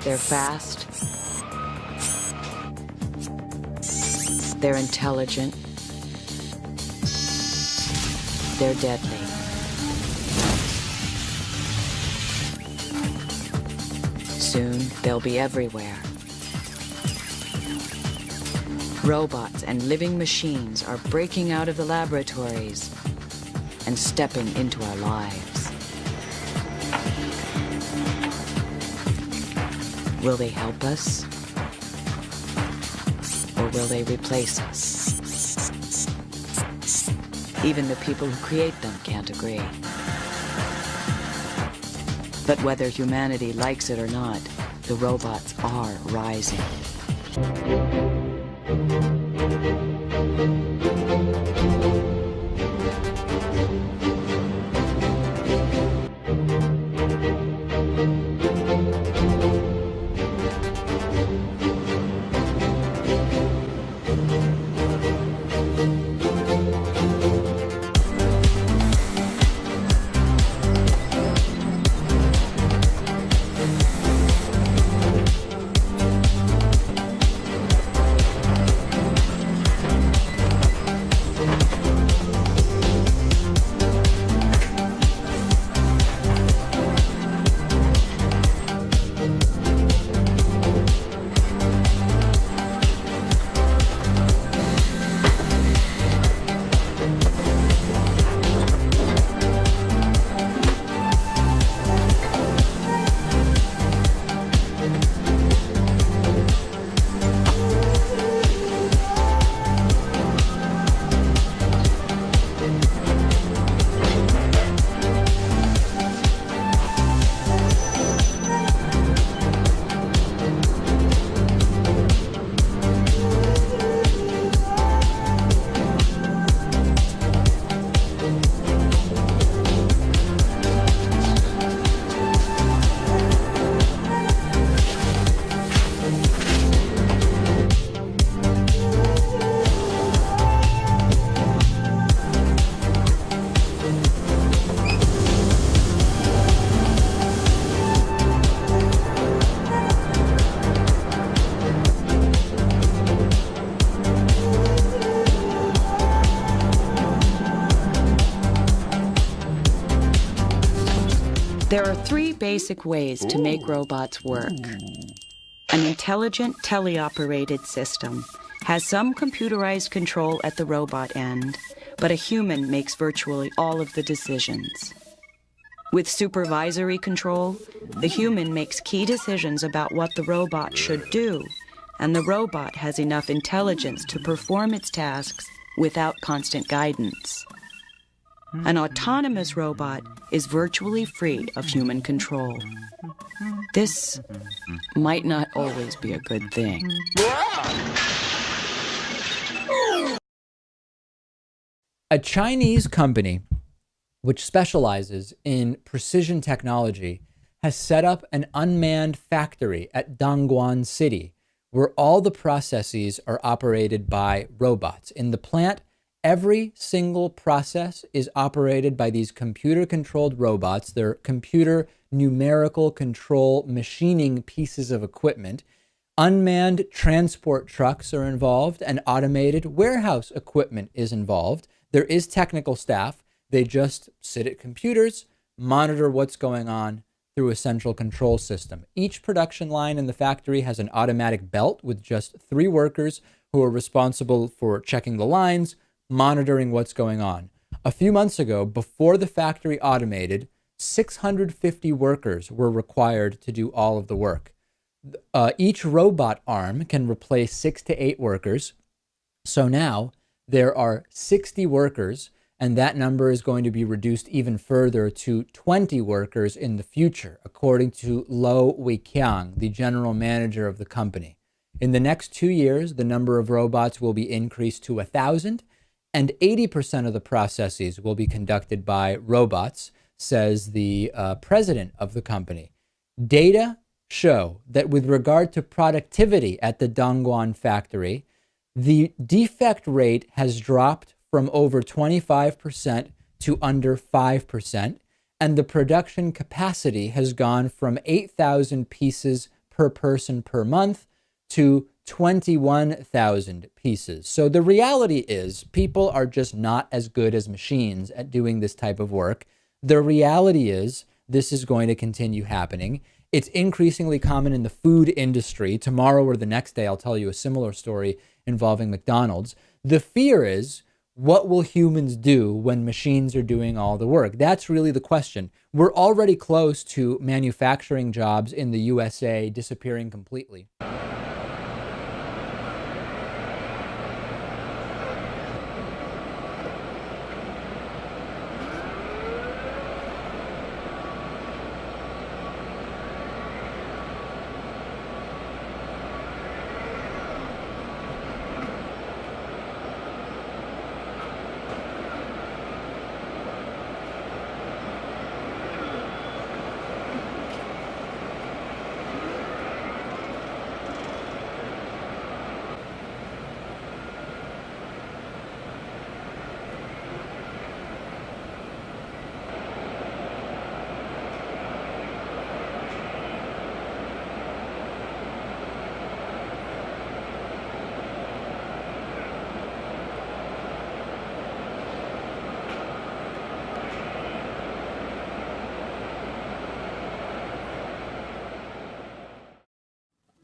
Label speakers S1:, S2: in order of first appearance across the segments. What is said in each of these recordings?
S1: They're fast. They're intelligent. They're deadly. Soon, they'll be everywhere. Robots and living machines are breaking out of the laboratories and stepping into our lives. Will they help us? Or will they replace us? Even the people who create them can't agree. But whether humanity likes it or not, the robots are rising. There are three basic ways to make robots work. An intelligent teleoperated system has some computerized control at the robot end, but a human makes virtually all of the decisions. With supervisory control, the human makes key decisions about what the robot should do, and the robot has enough intelligence to perform its tasks without constant guidance. An autonomous robot is virtually free of human control. This might not always be a good thing.
S2: A Chinese company which specializes in precision technology has set up an unmanned factory at Dongguan City where all the processes are operated by robots. In the plant, every single process is operated by these computer-controlled robots. They're computer numerical control machining pieces of equipment. Unmanned transport trucks are involved, and automated warehouse equipment is involved. There is technical staff. They just sit at computers, monitor what's going on through a central control system. Each production line in the factory has an automatic belt with just 3 workers who are responsible for checking the lines, monitoring what's going on. A few months ago, before the factory automated, 650 workers were required to do all of the work. Each robot arm can replace 6 to 8 workers. So now there are 60 workers, and that number is going to be reduced even further to 20 workers in the future, according to Lo Weiqiang, the general manager of the company. In the next 2 years, the number of robots will be increased to 1,000, and 80% of the processes will be conducted by robots, says the president of the company. Data show that with regard to productivity at the Dongguan factory, the defect rate has dropped from over 25% to under 5%, and the production capacity has gone from 8,000 pieces per person per month to 21,000 pieces. So the reality is people are just not as good as machines at doing this type of work. The reality is this is going to continue happening. It's increasingly common in the food industry. Tomorrow or the next day, I'll tell you a similar story involving McDonald's. The fear is, what will humans do when machines are doing all the work? That's really the question. We're already close to manufacturing jobs in the USA disappearing completely.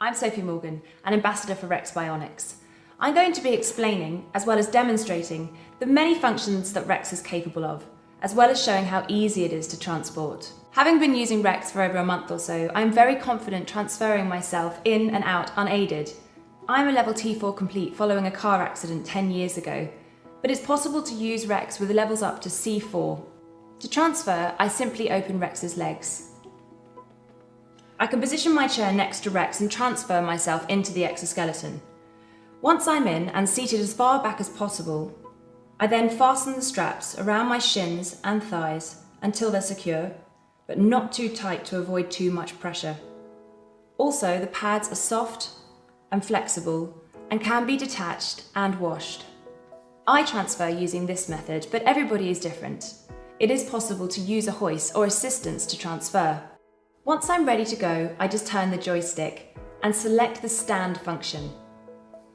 S3: I'm Sophie Morgan, an ambassador for Rex Bionics. I'm going to be explaining, as well as demonstrating, the many functions that Rex is capable of, as well as showing how easy it is to transport. Having been using Rex for over a month or so, I'm very confident transferring myself in and out unaided. I'm a level T4 complete following a car accident 10 years ago, but it's possible to use Rex with levels up to C4. To transfer, I simply open Rex's legs. I can position my chair next to Rex and transfer myself into the exoskeleton. Once I'm in and seated as far back as possible, I then fasten the straps around my shins and thighs until they're secure, but not too tight to avoid too much pressure. Also, the pads are soft and flexible and can be detached and washed. I transfer using this method, but everybody is different. It is possible to use a hoist or assistance to transfer. Once I'm ready to go, I just turn the joystick and select the stand function.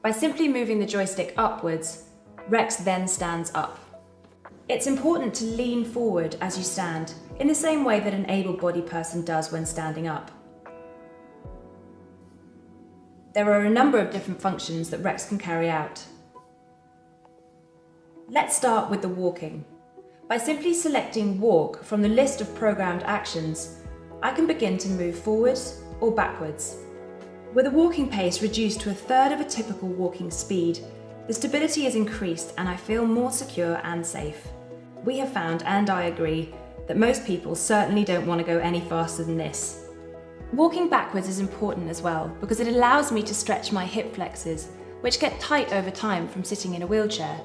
S3: By simply moving the joystick upwards, Rex then stands up. It's important to lean forward as you stand, in the same way that an able-bodied person does when standing up. There are a number of different functions that Rex can carry out. Let's start with the walking. By simply selecting walk from the list of programmed actions, I can begin to move forwards or backwards. With a walking pace reduced to a third of a typical walking speed, the stability is increased and I feel more secure and safe. We have found, and I agree, that most people certainly don't want to go any faster than this. Walking backwards is important as well because it allows me to stretch my hip flexors, which get tight over time from sitting in a wheelchair.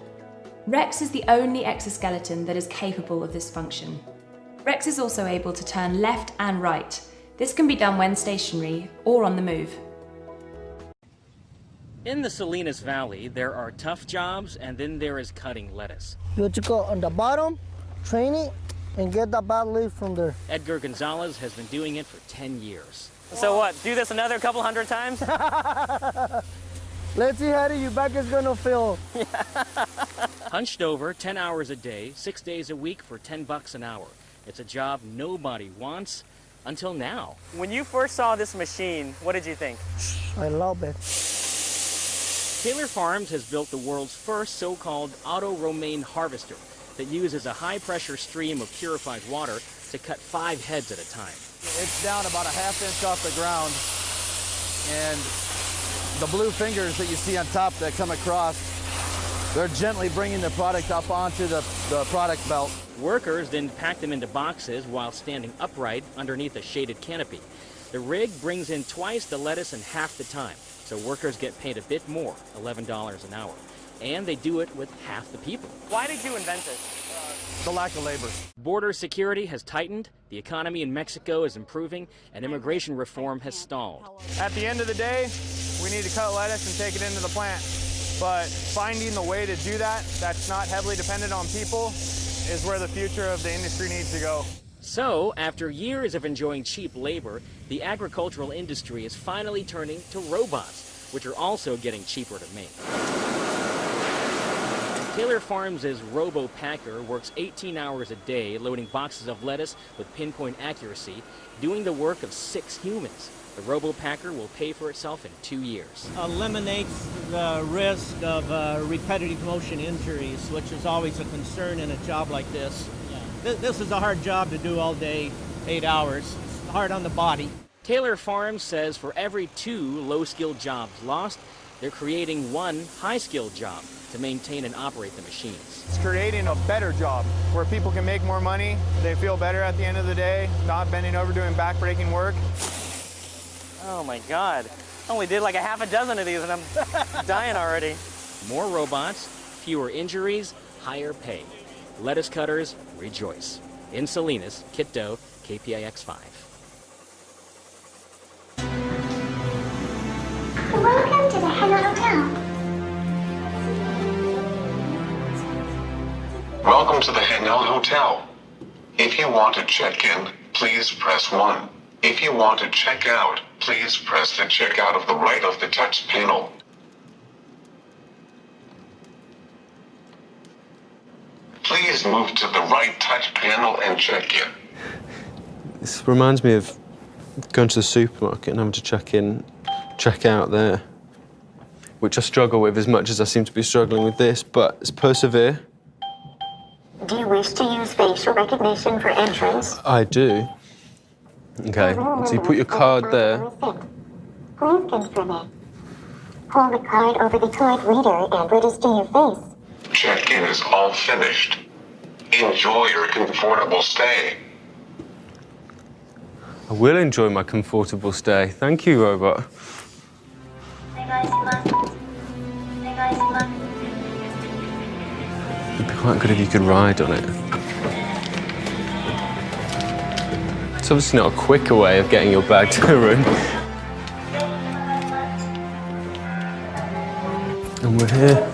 S3: Rex is the only exoskeleton that is capable of this function. Rex is also able to turn left and right. This can be done when stationary or on the move.
S4: In the Salinas Valley, there are tough jobs and then there is cutting lettuce.
S5: You have to go on the bottom, train it, and get the bad leaf from there.
S4: Edgar Gonzalez has been doing it for 10 years.
S6: So what, do this another couple hundred times?
S5: Let's see how your back is gonna feel.
S4: Hunched over 10 hours a day, 6 days a week for $10 an hour. It's a job nobody wants until now.
S6: When you first saw this machine, what did you think?
S5: I love it.
S4: Taylor Farms has built the world's first so-called auto-romaine harvester that uses a high-pressure stream of purified water to cut 5 heads at a time.
S7: It's down about a ½ inch off the ground, and the blue fingers that you see on top that come across, they're gently bringing the product up onto the product belt.
S4: Workers then pack them into boxes while standing upright underneath a shaded canopy. The rig brings in twice the lettuce in half the time, so workers get paid a bit more, $11 an hour. And they do it with half the people.
S6: Why did you invent this?
S7: The lack of labor.
S4: Border security has tightened, the economy in Mexico is improving, and immigration reform has stalled.
S7: At the end of the day, we need to cut lettuce and take it into the plant. But finding the way to do that, that's not heavily dependent on people, is where the future of the industry needs to go.
S4: So, after years of enjoying cheap labor, the agricultural industry is finally turning to robots, which are also getting cheaper to make. Taylor Farms' Robo-Packer works 18 hours a day, loading boxes of lettuce with pinpoint accuracy, doing the work of 6 humans. The Robo-Packer will pay for itself in 2 years.
S8: Eliminates the risk of repetitive motion injuries, which is always a concern in a job like this. This is a hard job to do all day, 8 hours. It's hard on the body.
S4: Taylor Farms says for every 2 low-skilled jobs lost, they're creating 1 high-skilled job to maintain and operate the machines.
S9: It's creating a better job where people can make more money, they feel better at the end of the day, not bending over doing back-breaking work.
S6: Oh my God. Only did like a half a dozen of these and I'm dying already.
S4: More robots, fewer injuries, higher pay. Lettuce cutters rejoice. In Salinas, Kit Doe, KPIX 5.
S10: Welcome to the Hyde Hotel.
S11: Welcome to the Hyde Hotel. If you want to check in, please press 1. If you want to check out, please press the check out of the right of the touch panel. Please move to the right touch panel and check in.
S12: This reminds me of going to the supermarket and having to check in, check out there, which I struggle with as much as I seem to be struggling with this, but it's persevere.
S10: Do you wish to use facial recognition for entrance?
S12: I do. Okay, so you put your card there.
S10: Please confirm it. Hold the card over the card reader and register your face.
S11: Check-in is all finished. Enjoy your comfortable stay.
S12: I will enjoy my comfortable stay. Thank you, robot. It'd be quite good if you could ride on it. It's obviously not a quicker way of getting your bag to the room. And we're here.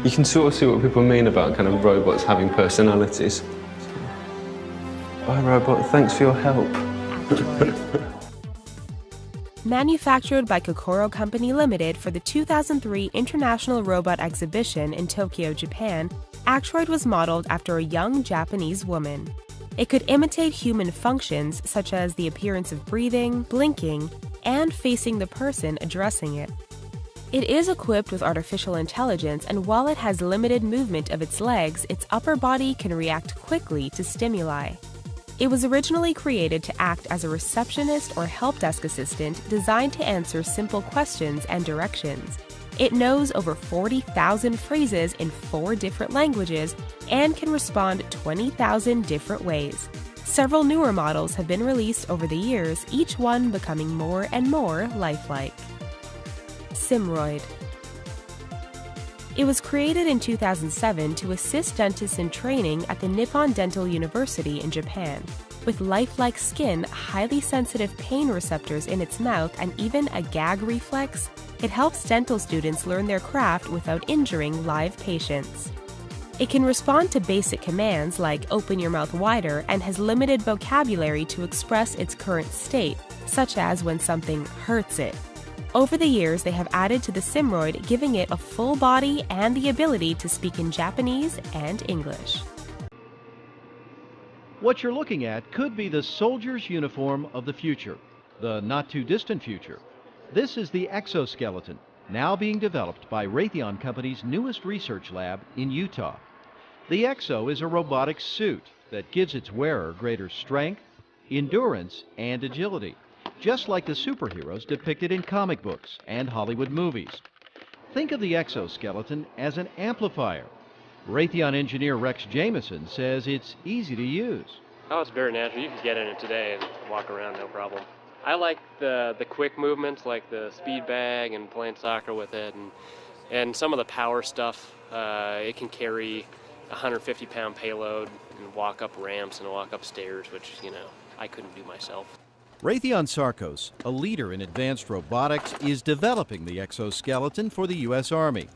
S12: You can sort of see what people mean about kind of robots having personalities. Bye, robot. Thanks for your help.
S13: Manufactured by Kokoro Company Limited for the 2003 International Robot Exhibition in Tokyo, Japan, Actroid was modeled after a young Japanese woman. It could imitate human functions such as the appearance of breathing, blinking, and facing the person addressing it. It is equipped with artificial intelligence, and while it has limited movement of its legs, its upper body can react quickly to stimuli. It was originally created to act as a receptionist or help desk assistant designed to answer simple questions and directions. It knows over 40,000 phrases in 4 different languages and can respond 20,000 different ways. Several newer models have been released over the years, each one becoming more and more lifelike. Simroid. It was created in 2007 to assist dentists in training at the Nippon Dental University in Japan. With lifelike skin, highly sensitive pain receptors in its mouth, and even a gag reflex, it helps dental students learn their craft without injuring live patients. It can respond to basic commands like open your mouth wider and has limited vocabulary to express its current state, such as when something hurts it. Over the years, they have added to the Simroid, giving it a full body and the ability to speak in Japanese and English.
S14: What you're looking at could be the soldier's uniform of the future, the not-too-distant future. This is the exoskeleton, now being developed by Raytheon Company's newest research lab in Utah. The Exo is a robotic suit that gives its wearer greater strength, endurance, and agility, just like the superheroes depicted in comic books and Hollywood movies. Think of the exoskeleton as an amplifier. Raytheon engineer Rex Jameson says it's easy to use.
S15: Oh, it's very natural. You can get in it today and walk around, no problem. I like the quick movements, like the speed bag and playing soccer with it, and some of the power stuff. It can carry a 150-pound payload and walk up ramps and walk up stairs, which, I couldn't do myself.
S14: Raytheon Sarcos, a leader in advanced robotics, is developing the exoskeleton for the U.S. Army.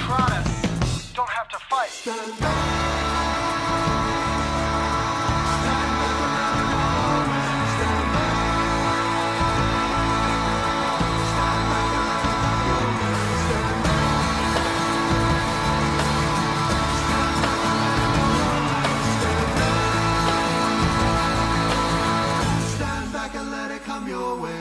S16: Necrotis. Don't have to fight.
S17: Stand back and let it come your way.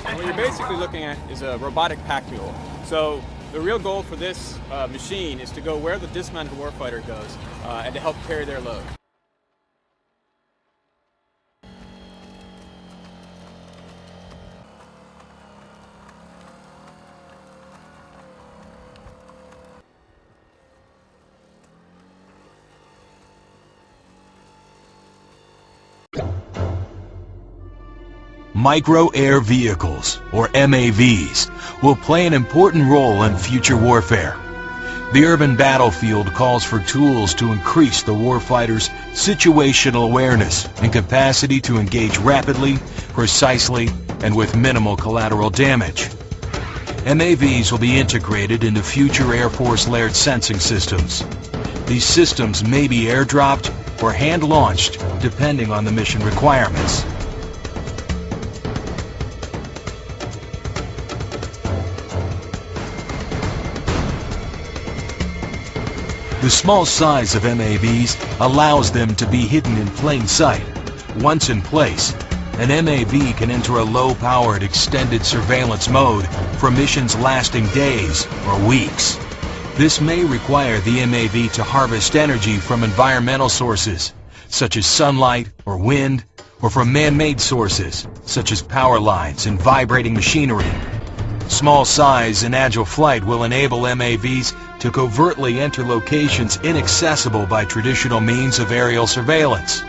S9: What you're basically looking at is a robotic pack mule. So the real goal for this machine is to go where the dismounted warfighter goes and to help carry their load.
S18: Micro-air vehicles, or MAVs, will play an important role in future warfare. The urban battlefield calls for tools to increase the warfighter's situational awareness and capacity to engage rapidly, precisely, and with minimal collateral damage. MAVs will be integrated into future Air Force layered sensing systems. These systems may be airdropped or hand-launched depending on the mission requirements. The small size of MAVs allows them to be hidden in plain sight. Once in place, an MAV can enter a low-powered extended surveillance mode for missions lasting days or weeks. This may require the MAV to harvest energy from environmental sources, such as sunlight or wind, or from man-made sources, such as power lines and vibrating machinery. Small size and agile flight will enable MAVs to covertly enter locations inaccessible by traditional means of aerial surveillance.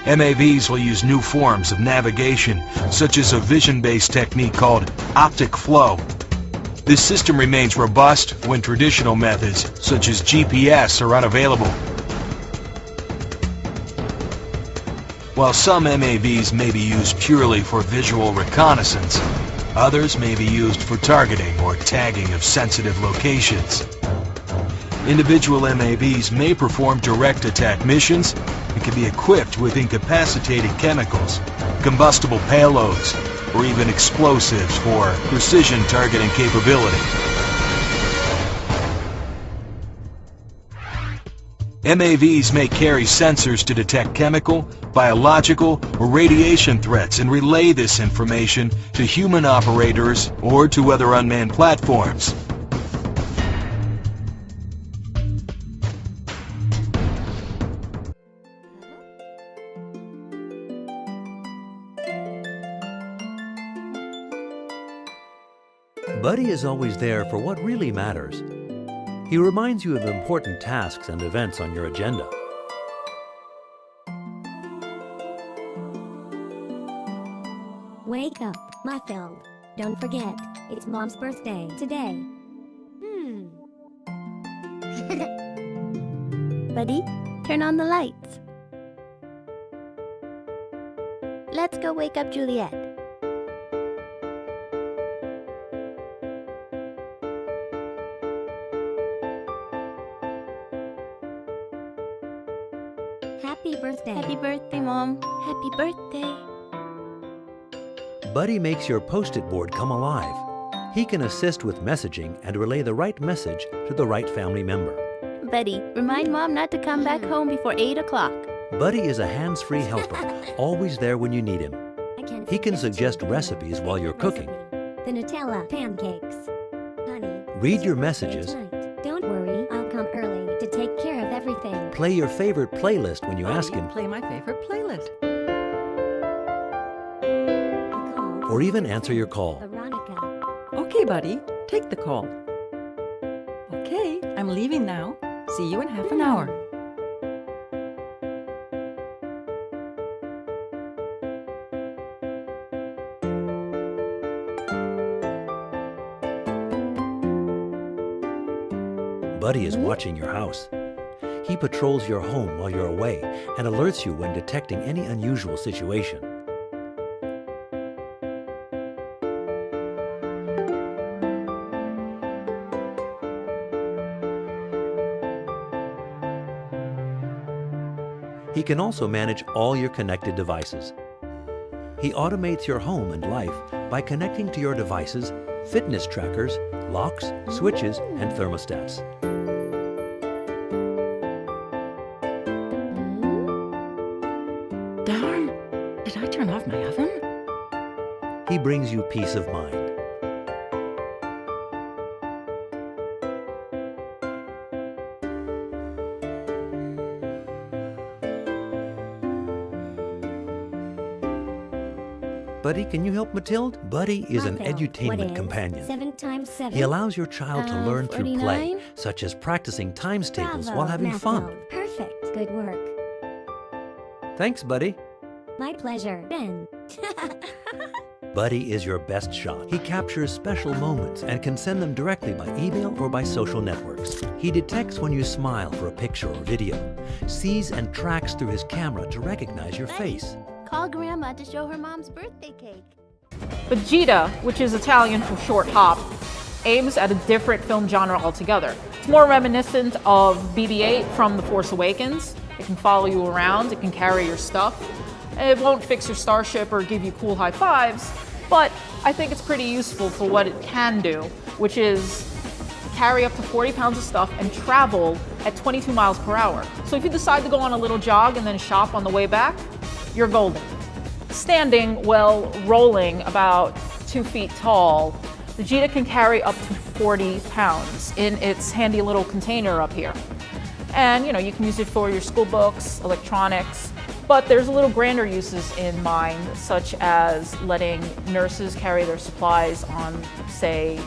S18: MAVs will use new forms of navigation, such as a vision-based technique called optic flow. This system remains robust when traditional methods, such as GPS, are unavailable. While some MAVs may be used purely for visual reconnaissance, others may be used for targeting or tagging of sensitive locations. Individual MAVs may perform direct attack missions and can be equipped with incapacitating chemicals, combustible payloads, or even explosives for precision targeting capability. MAVs may carry sensors to detect chemical, biological, or radiation threats and relay this information to human operators or to other unmanned platforms.
S19: Buddy is always there for what really matters. He reminds you of important tasks and events on your agenda.
S10: Wake up, my film. Don't forget, it's Mom's birthday today.
S20: Buddy, turn on the lights. Let's go wake up Juliet.
S10: Happy birthday.
S20: Happy birthday, Mom. Happy birthday.
S19: Buddy makes your post-it board come alive. He can assist with messaging and relay the right message to the right family member.
S20: Buddy, remind Mom not to come back home before 8 o'clock.
S19: Buddy is a hands-free helper, always there when you need him. He can suggest recipes while you're cooking.
S10: The Nutella pancakes. Honey.
S19: Read your messages.
S10: Don't worry, I'll come early to take care of everything.
S19: Play your favorite playlist when you ask him.
S21: Play my favorite playlist.
S19: Or even answer your call.
S10: Veronica.
S21: Okay, buddy, take the call. Okay, I'm leaving now. See you in half an hour.
S19: Buddy is watching your house. He patrols your home while you're away and alerts you when detecting any unusual situation. He can also manage all your connected devices. He automates your home and life by connecting to your devices fitness trackers, locks, switches, and thermostats.
S21: Darn, did I turn off my oven?
S19: He brings you peace of mind. Buddy, can you help Mathilde? Buddy is an edutainment companion.
S10: 7 times 7.
S19: He allows your child to learn through play,
S10: 49.
S19: such as practicing times tables
S10: Bravo,
S19: while having fun.
S10: Mathilde. Perfect. Good work.
S19: Thanks, Buddy.
S10: My pleasure, Ben.
S19: Buddy is your best shot. He captures special moments and can send them directly by email or by social networks. He detects when you smile for a picture or video, sees and tracks through his camera to recognize your face.
S20: Call Grandma to show her Mom's birthday cake.
S22: Vegeta, which is Italian for short hop, aims at a different film genre altogether. It's more reminiscent of BB-8 from The Force Awakens. It can follow you around, it can carry your stuff. It won't fix your starship or give you cool high fives, but I think it's pretty useful for what it can do, which is carry up to 40 pounds of stuff and travel at 22 miles per hour. So if you decide to go on a little jog and then shop on the way back, you're golden. Standing, well, rolling about 2 feet tall, the Vegeta can carry up to 40 pounds in its handy little container up here. And you can use it for your school books, electronics, but there's a little grander uses in mind, such as letting nurses carry their supplies on, say,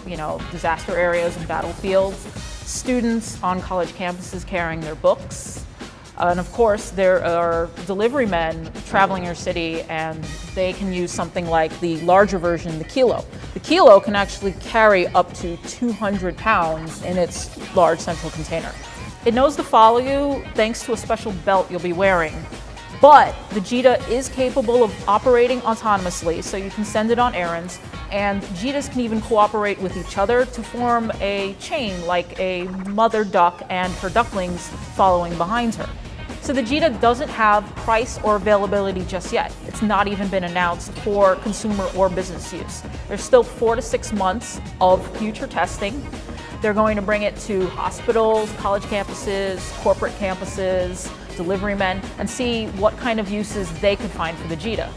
S22: disaster areas and battlefields, students on college campuses carrying their books, and of course, there are delivery men traveling your city, and they can use something like the larger version, the Kilo. The Kilo can actually carry up to 200 pounds in its large central container. It knows to follow you thanks to a special belt you'll be wearing. But Vegeta is capable of operating autonomously, so you can send it on errands, and Vegetas can even cooperate with each other to form a chain, like a mother duck and her ducklings following behind her. So the Vegeta doesn't have price or availability just yet. It's not even been announced for consumer or business use. There's still 4 to 6 months of future testing. They're going to bring it to hospitals, college campuses, corporate campuses, delivery men, and see what kind of uses they could find for the Vegeta.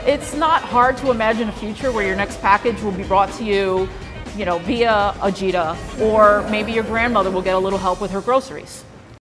S22: It's not hard to imagine a future where your next package will be brought to you, via a Vegeta, or maybe your grandmother will get a little help with her groceries.